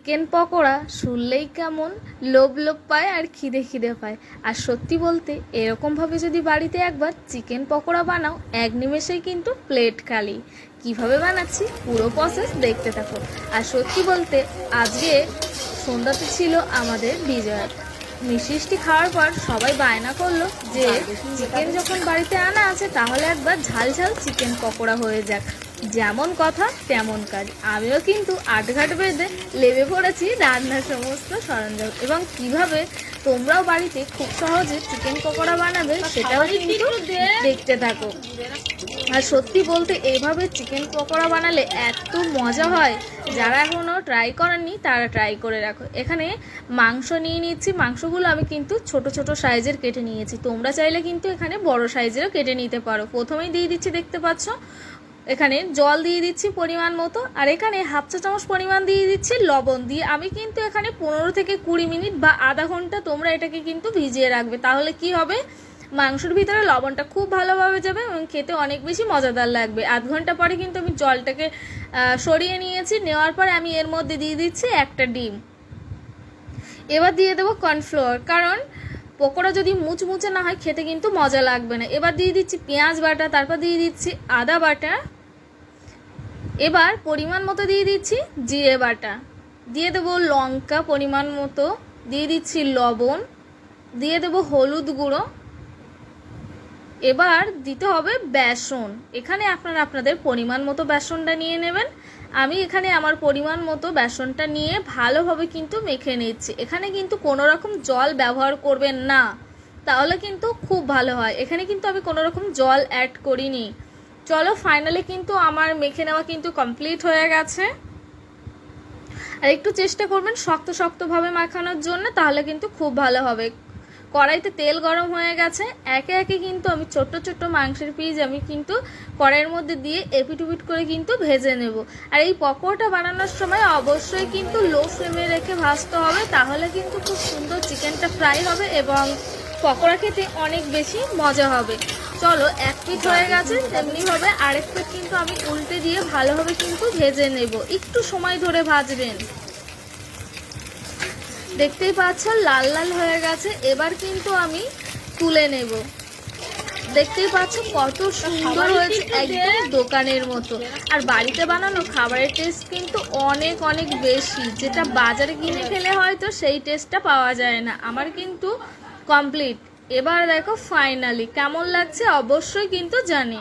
Chicken pakora শুনলেই কেমন লোভ লোভ পায় আর খিদে খিদে পায়। আর সত্যি বলতে এরকমভাবে যদি বাড়িতে একবার চিকেন পকোড়া বানাও, এক নিমেষেই কিন্তু প্লেট খালি। কিভাবে বানাচ্ছি পুরো প্রসেস দেখতে থাকো। আর সত্যি বলতে আজকে সন্ধ্যাতে ছিল আমাদের বিজয়া। মিষ্টি খাওয়ার পর সবাই বায়না করলো যে চিকেন যখন বাড়িতে আনা আছে তাহলে একবার ঝাল ঝাল চিকেন পকোড়া হয়ে যাক। যেমন কথা তেমন কাজ। আমিও কিন্তু আটঘাট বেঁধে লেবে পড়েছি রান্নার সমস্ত সরঞ্জাম, এবং কিভাবে তোমরাও বাড়িতে খুব সহজে চিকেন পকোড়া বানাবে সেটাও কিন্তু দেখতে থাকো। আর সত্যি বলতে এইভাবে চিকেন পকোড়া বানালে এত মজা হয়, যারা এখনও ট্রাই করেননি তারা ট্রাই করে রাখো। এখানে মাংস নিয়ে নিচ্ছি, মাংসগুলো আমি কিন্তু ছোট ছোট সাইজের কেটে নিয়েছি। তোমরা চাইলে কিন্তু এখানে বড় সাইজেরও কেটে নিতে পারো। প্রথমেই দিয়ে দিচ্ছি, দেখতে পাচ্ছ এখানে জল দিয়ে দিচ্ছি পরিমাণ মতো, আর এখানে হাফ চা চামচ পরিমাণ দিয়ে দিচ্ছি লবণ দিয়ে। আমি কিন্তু এখানে 15 থেকে 20 মিনিট বা আধা ঘন্টা তোমরা এটাকে কিন্তু ভিজিয়ে রাখবে। তাহলে কি হবে, মাংসের ভিতরে লবণটা খুব ভালোভাবে যাবে এবং খেতে অনেক বেশি মজাদার লাগবে। আধ ঘন্টা পরে কিন্তু আমি জলটাকে সরিয়ে নিয়েছি। নেওয়ার পরে আমি এর মধ্যে দিয়ে দিচ্ছি একটা ডিম। এবার দিয়ে দেবো কর্নফ্লাওয়ার, কারণ পকোড়া যদি মুচমুচে না হয় খেতে কিন্তু মজা লাগবে না। এবার দিয়ে দিচ্ছি পেঁয়াজ বাটা, তারপর দিয়ে দিচ্ছি আদা বাটা, এবার পরিমাণ মতো দিয়ে দিচ্ছি জিরে বাটা, দিয়ে দেবো লঙ্কা পরিমাণ মতো, দিয়ে দিচ্ছি লবণ, দিয়ে দেবো হলুদ গুঁড়ো, এবার দিতে হবে বেসন। এখানে আপনারা আপনাদের পরিমাণ মতো বেসনটা নিয়ে নেবেন। আমি এখানে আমার পরিমাণ মতো বেসনটা নিয়ে ভালোভাবে কিন্তু মেখে নিচ্ছি। এখানে কিন্তু কোনো রকম জল ব্যবহার করবেন না, তাহলে কিন্তু খুব ভালো হয়। এখানে কিন্তু আমি কোনো রকম জল অ্যাড করিনি। চলো, ফাইনালি কিন্তু আমার মেখে নেওয়া কিন্তু কমপ্লিট হয়ে গেছে। আর একটু চেষ্টা করবেন শক্ত শক্তভাবে মাখানোর জন্য, তাহলে কিন্তু খুব ভালো হবে। কড়াইতে তেল গরম হয়ে গেছে। একে একে কিন্তু আমি ছোট্ট ছোট্ট মাংসের পিস আমি কিন্তু কড়াইয়ের মধ্যে দিয়ে এপিট করে কিন্তু ভেজে নেব। আর এই পকোড়াটা বানানোর সময় অবশ্যই কিন্তু লো ফ্লেমে রেখে ভাজতে হবে, তাহলে কিন্তু খুব সুন্দর চিকেনটা ফ্রাই হবে এবং পকোড়া খেতে অনেক বেশি মজা হবে। চলো, এক পিঠ হয়ে গেছে, তেমনিভাবে আরেক পিঠ কিন্তু আমি উল্টে দিয়ে ভালোভাবে কিন্তু ভেজে নেব। একটু সময় ধরে ভাজবেন। দেখতেই পাচ্ছ লাল লাল হয়ে গেছে। এবার কিন্তু আমি তুলে নেব। দেখতেই পাচ্ছ কত সুন্দর হয়েছে, একদম দোকানের মতো। আর বাড়িতে বানানো খাবারের টেস্ট কিন্তু অনেক অনেক বেশি, যেটা বাজারে কিনে খেলে হয়তো সেই টেস্টটা পাওয়া যায় না। আমার কিন্তু কমপ্লিট। এবার দেখো ফাইনালি কেমন লাগছে অবশ্যই কিন্তু জানি।